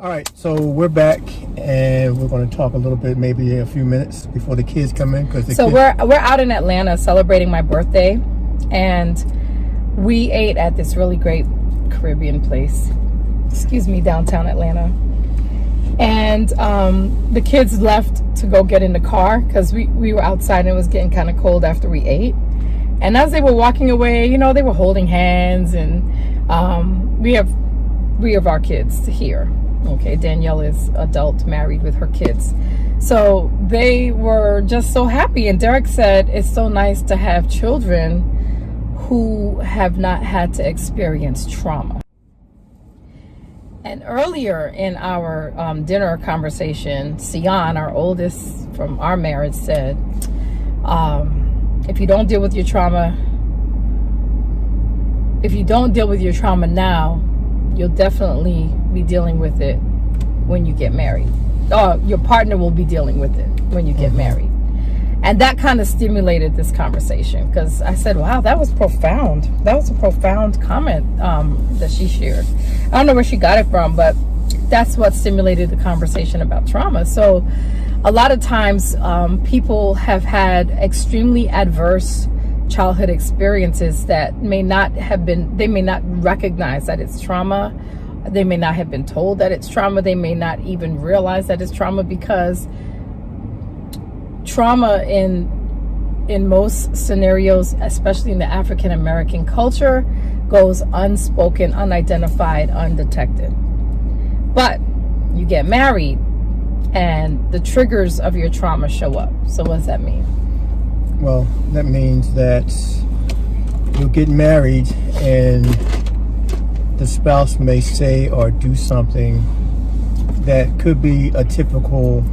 All right, so we're back, and we're going to talk a little bit, maybe a few minutes before the kids come in. We're out in Atlanta celebrating my birthday, and we ate at this really great Caribbean place. Excuse me, downtown Atlanta. And the kids left to go get in the car because we were outside and it was getting kind of cold after we ate. And as they were walking away, you know, they were holding hands, and we have our kids here. Okay, Danielle is adult, married with her kids. So they were just so happy. And Derek said it's so nice to have children who have not had to experience trauma. And earlier in our dinner conversation, Sion, our oldest from our marriage, said, if you don't deal with your trauma now, you'll definitely be dealing with it when you get married. Your partner will be dealing with it when you get married. And that kind of stimulated this conversation, because I said, wow, that was profound. That was a profound comment that she shared. I don't know where she got it from, but that's what stimulated the conversation about trauma. So a lot of times people have had extremely adverse childhood experiences that they may not recognize that it's trauma. They may not have been told that it's trauma. They may not even realize that it's trauma, because trauma in most scenarios, especially in the African American culture, goes unspoken, unidentified, undetected. But you get married and the triggers of your trauma show up. So what does that mean? Well, that means that you'll get married and the spouse may say or do something that could be a typical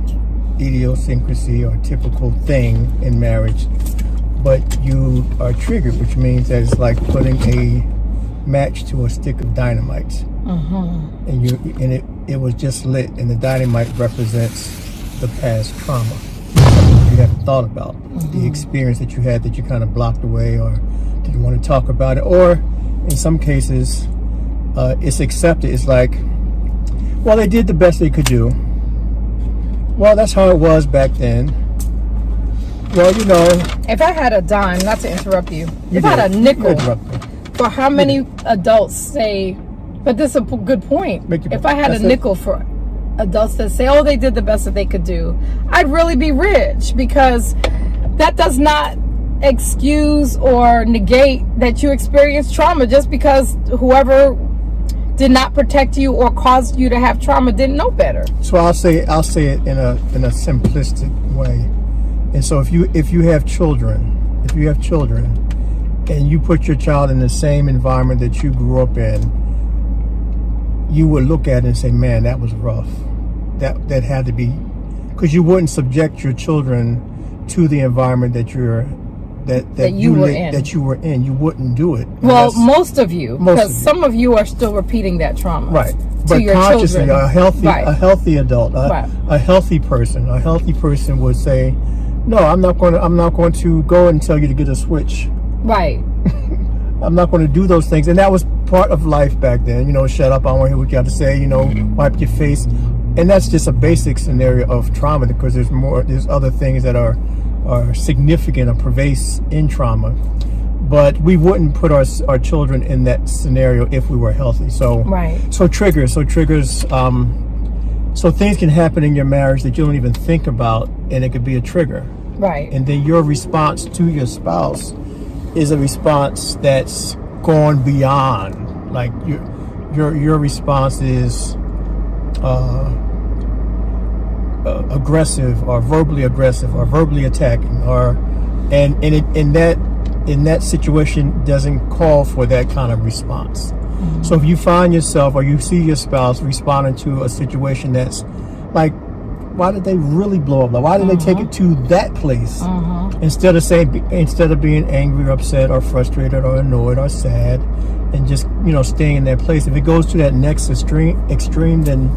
idiosyncrasy or typical thing in marriage, but you are triggered, which means that it's like putting a match to a stick of dynamite. And it was just lit, and the dynamite represents the past trauma you haven't thought about, the experience that you had that you kind of blocked away or didn't want to talk about it, or in some cases it's accepted. It's like, well, they did the best they could do. Well, that's how it was back then. Well, you know, if I had a dime, not to interrupt you, if I had a nickel for how many adults say, but this is a good point. If I had a nickel for adults that say, oh, they did the best that they could do, I'd really be rich, because that does not excuse or negate that you experienced trauma. Just because whoever did not protect you or caused you to have trauma didn't know better. So I'll say it in a simplistic way. And so if you have children, and you put your child in the same environment that you grew up in, you would look at it and say, man, that was rough. That had to be, because you wouldn't subject your children to the environment that you were in. You wouldn't do it. Well, most of you, because some of you are still repeating that trauma. Right. But consciously, a healthy adult, a healthy person would say, no, I'm not going to go and tell you to get a switch. Right. I'm not going to do those things. And that was part of life back then. You know, shut up, I want to hear what you got to say, you know, wipe your face. And that's just a basic scenario of trauma, because there's other things that are significant or pervasive in trauma. But we wouldn't put our children in that scenario if we were healthy. So triggers. So things can happen in your marriage that you don't even think about, and it could be a trigger. Right. And then your response to your spouse is a response that's gone beyond. Like your response is aggressive or verbally attacking, and in that situation doesn't call for that kind of response. So if you find yourself or you see your spouse responding to a situation that's like, why did they really blow up? Like, why did they take it to that place? Instead of being angry or upset or frustrated or annoyed or sad, and just, you know, staying in that place. If it goes to that next extreme, then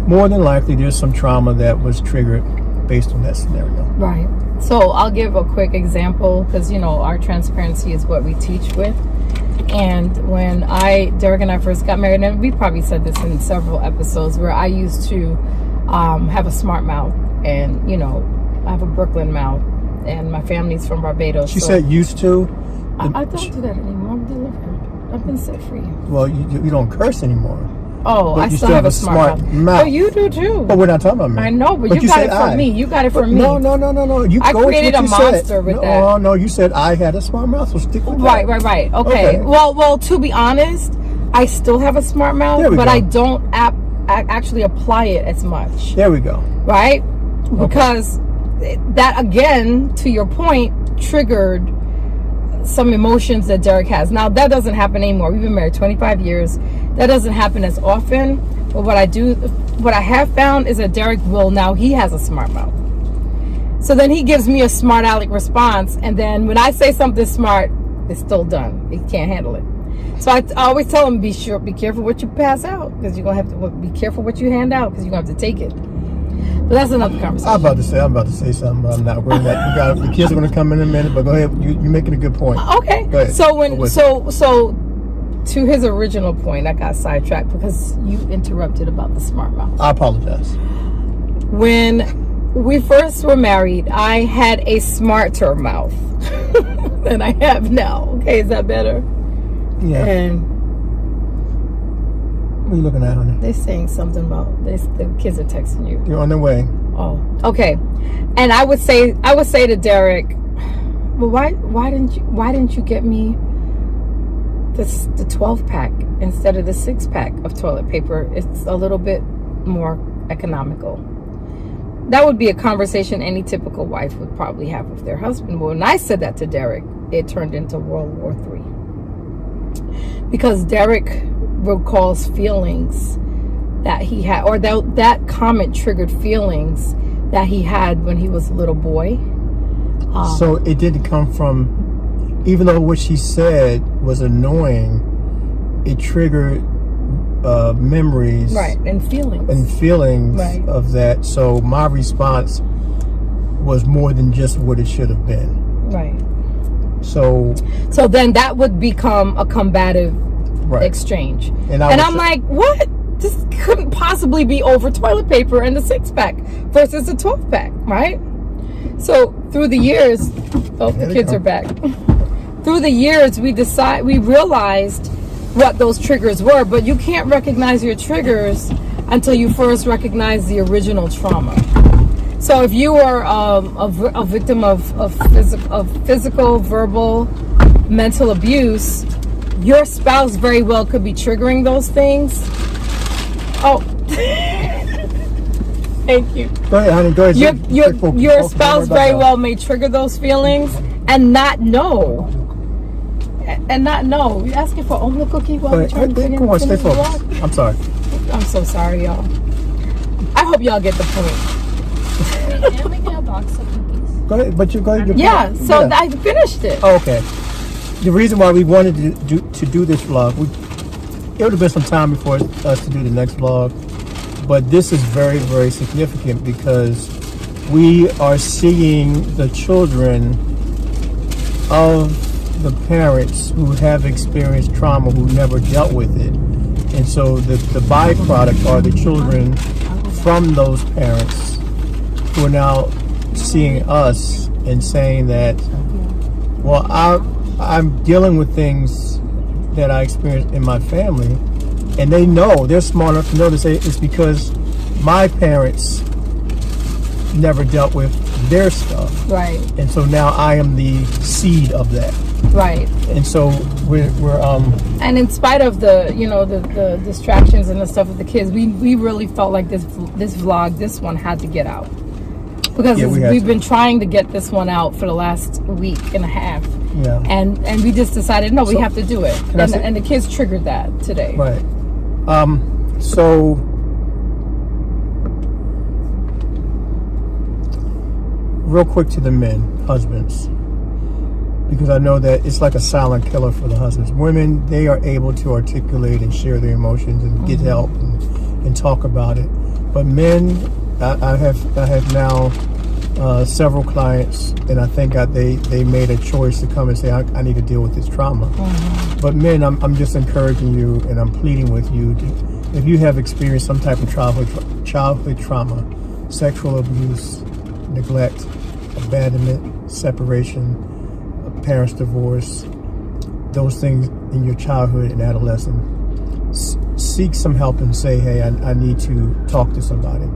more than likely there's some trauma that was triggered based on that scenario. Right. So I'll give a quick example, because, you know, our transparency is what we teach with. And when Derek and I first got married, and we probably said this in several episodes, where I used to have a smart mouth, and I have a Brooklyn mouth, and my family's from Barbados. She said used to. I don't do that anymore. I'm delivered. I've been set free. Well, you don't curse anymore. Oh, But I you still have a smart mouth. Oh, you do too. But we're not talking about me. I know, but you you got said it from me. You got it from me. No. You I go with created what a you said. monster with no, that. Oh, no, you said I had a smart mouth, so stick with that. Right. Okay. Well, to be honest, I still have a smart There mouth, we but go. I don't actually apply it as much. There we go. Right? Because that, again, to your point, triggered some emotions that Derek has. Now, that doesn't happen anymore. We've been married 25 years. That doesn't happen as often. But what I have found is that Derek he has a smart mouth. So then he gives me a smart aleck response. And then when I say something smart, it's still done. He can't handle it. So I always tell him, be careful what you pass out, because you're going to have to be careful what you hand out, because you're going to have to take it. But that's another conversation. I'm about to say something, but I'm not. The kids are going to come in a minute, but go ahead. You're making a good point. Okay. Go ahead. So to his original point, I got sidetracked because you interrupted about the smart mouth. I apologize. When we first were married, I had a smarter mouth than I have now. Okay, is that better? Yeah. And what are you looking at, honey? they're saying something about this. The kids are texting you. You're on the way. Oh, okay. And I would say to Derek, well, why didn't you get me the 12 pack instead of the 6 pack of toilet paper? It's a little bit more economical. That would be a conversation any typical wife would probably have with their husband. But when I said that to Derek, it turned into World War III. Because Derek recalls feelings that he had, or that comment triggered feelings that he had when he was a little boy. So it didn't come from, even though what she said was annoying, it triggered memories, right, and feelings right. of that. So my response was more than just what it should have been. Right. So then that would become a combative exchange. And I'm like, what? This couldn't possibly be over toilet paper and the 6-pack versus the 12-pack, right? So through the years, the kids are back. Through the years, we realized what those triggers were, but you can't recognize your triggers until you first recognize the original trauma. So if you are a victim of physical, verbal, mental abuse, your spouse very well could be triggering those things. Oh, thank you. Go ahead, honey. Go ahead. Your spouse very well may trigger those feelings and not know. You asking for omelet cookie while we're trying to finish the vlog? I'm sorry. I'm so sorry, y'all. I hope y'all get the point. And we get a box of cookies. Go ahead, but you go ahead. I finished it. Oh, okay. The reason why we wanted to do this vlog, it would have been some time before us to do the next vlog, but this is very, very significant because we are seeing the children of the parents who have experienced trauma who never dealt with it. And so the byproduct are the children from those parents who are now seeing us and saying that, well, I'm dealing with things that I experienced in my family, and they're smart enough to know to say it's because my parents never dealt with their stuff. Right. And so now I am the seed of that. Right. And so we're and in spite of the distractions and the stuff with the kids, we really felt like this one had to get out. Because we've been trying to get this one out for the last week and a half. Yeah. And we just decided, no, we have to do it. And the kids triggered that today. Right. So real quick to the men, husbands, because I know that it's like a silent killer for the husbands. Women, they are able to articulate and share their emotions and get help and talk about it. But men, I have now several clients, and I think they made a choice to come and say, I need to deal with this trauma. But men, I'm just encouraging you, and I'm pleading with you, if you have experienced some type of childhood trauma, sexual abuse, neglect, abandonment, separation, parents' divorce, those things in your childhood and adolescence, seek some help and say, hey, I need to talk to somebody.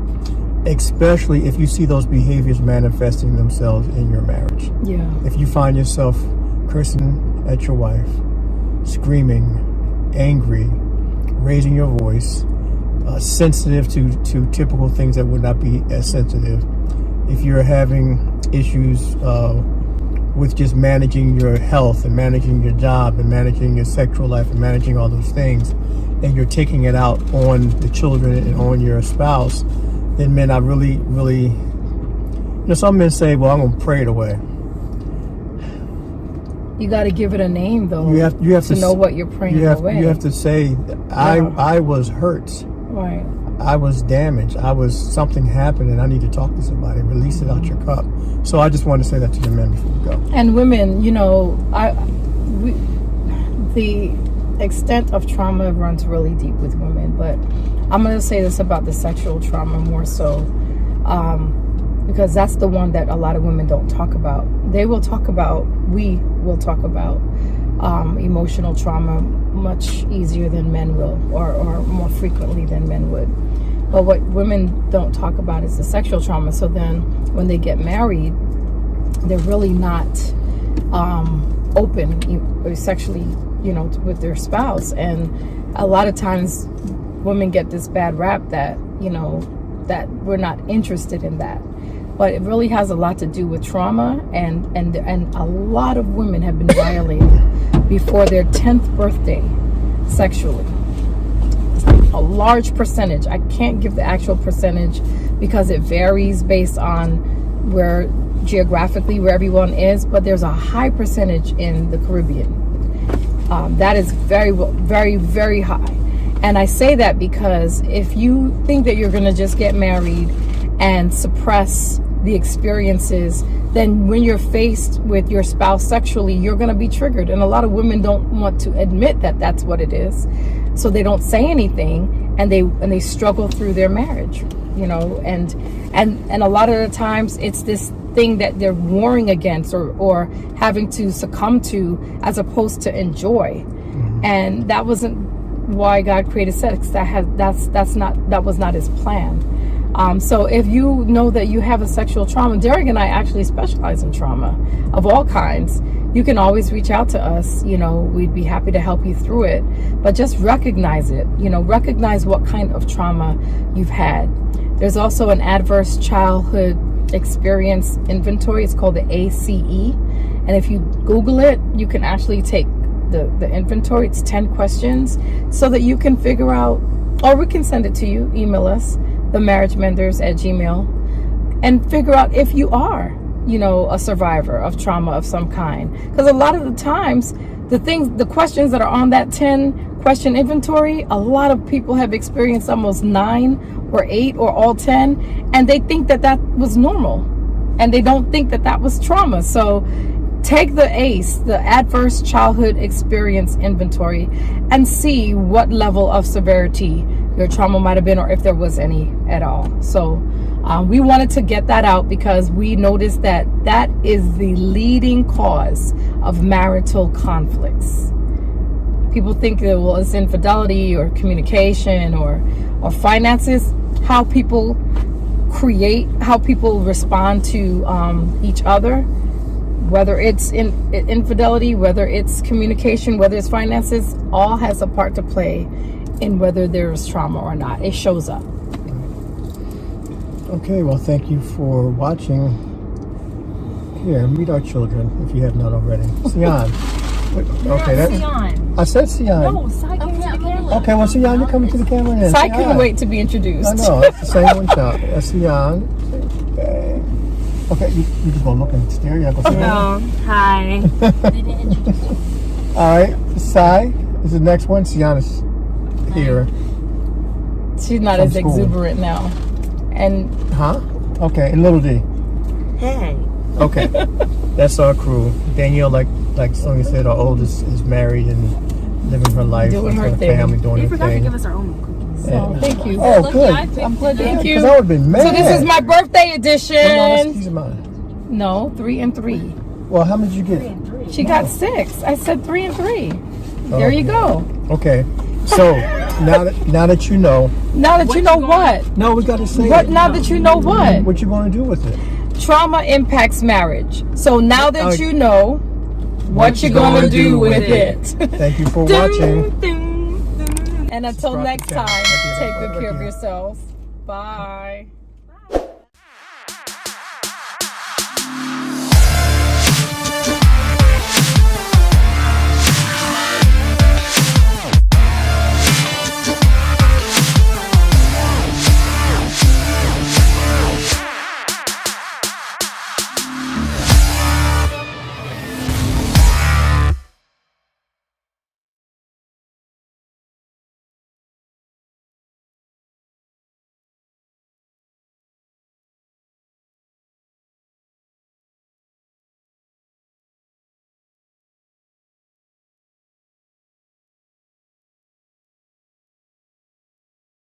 Especially if you see those behaviors manifesting themselves in your marriage. Yeah. If you find yourself cursing at your wife, screaming, angry, raising your voice, sensitive to typical things that would not be as sensitive. If you're having issues with just managing your health and managing your job and managing your sexual life and managing all those things, and you're taking it out on the children and on your spouse, then men, I really, some men say, well, I'm going to pray it away. You got to give it a name, though. You have to know what you're praying away. You have to say, I was hurt. Right. I was damaged. Something happened, and I need to talk to somebody. Release it out your cup. So I just wanted to say that to the men before we go. And women, the extent of trauma runs really deep with women, but I'm going to say this about the sexual trauma more so, because that's the one that a lot of women don't talk about. We will talk about emotional trauma much easier than men will, or more frequently than men would. But what women don't talk about is the sexual trauma. So then when they get married, they're really not open sexually, with their spouse. And a lot of times women get this bad rap that, that we're not interested in that. But it really has a lot to do with trauma, and a lot of women have been violated before their 10th birthday sexually. A large percentage. I can't give the actual percentage because it varies based on geographically where everyone is, but there's a high percentage in the Caribbean. That is very, very, very high. And I say that because if you think that you're going to just get married and suppress the experiences, then when you're faced with your spouse sexually, you're going to be triggered. And a lot of women don't want to admit that that's what it is. So they don't say anything, and they struggle through their marriage, and a lot of the times it's this thing that they're warring against or having to succumb to as opposed to enjoy. And that wasn't why God created sex. That was not his plan. So if you know that you have a sexual trauma, Derek and I actually specialize in trauma of all kinds. You can always reach out to us. We'd be happy to help you through it. But just recognize it. Recognize what kind of trauma you've had. There's also an adverse childhood experience inventory. It's called the ACE. And if you Google it, you can actually take the inventory. It's 10 questions so that you can figure out, or we can send it to you, email us, themarriagemenders@gmail.com, and figure out if you are, a survivor of trauma of some kind. Because a lot of the times, the questions that are on that 10 question inventory, a lot of people have experienced almost 9 or 8 or all 10, and they think that was normal, and they don't think that was trauma. So take the ACE, the Adverse Childhood Experience Inventory, and see what level of severity your trauma might have been, or if there was any at all. So we wanted to get that out because we noticed that is the leading cause of marital conflicts. People think that, well, it's infidelity or communication or finances. How people respond to each other, whether it's infidelity, whether it's communication, whether it's finances, all has a part to play in whether there's trauma or not. It shows up. Okay, well, thank you for watching. Here, meet our children if you have not already. Sian. Okay, Sian. I said Sian. No, Sai came to the camera. Okay, well, Sian, you're coming to the camera now. Sai couldn't wait to be introduced. I know, it's the same one shot. Sian. Okay, you can go look and stare. You go see Hello. Hi. They didn't introduce you. All right, Sai is the next one. Sian is here. She's not From as school. exuberant now. And Huh? Okay, and Little D. Hey. Okay, that's our crew. Danielle, like Sonia said, our oldest is married and living her life, Doing with her her thing. family, doing They her forgot to thing. give us our own cookies. So, thank you. Oh, Look, good. I picked I'm glad. it up. Thank you. Because I would have been mad. So this is my birthday Well, edition. no, that's these are mine. No, 3 and 3. Well, how many did you get? She got 6. I said 3 and 3. Oh. There you go. Okay, so now that you know, Now that you know what? no, we got to say What? it. Now that you know what? What you going to do with it? Trauma impacts marriage. So now that Oh. you know what you're gonna do with it. Thank you for watching. And until Subscribe next to the channel. time, Right here, take right good care of here. yourselves. Bye.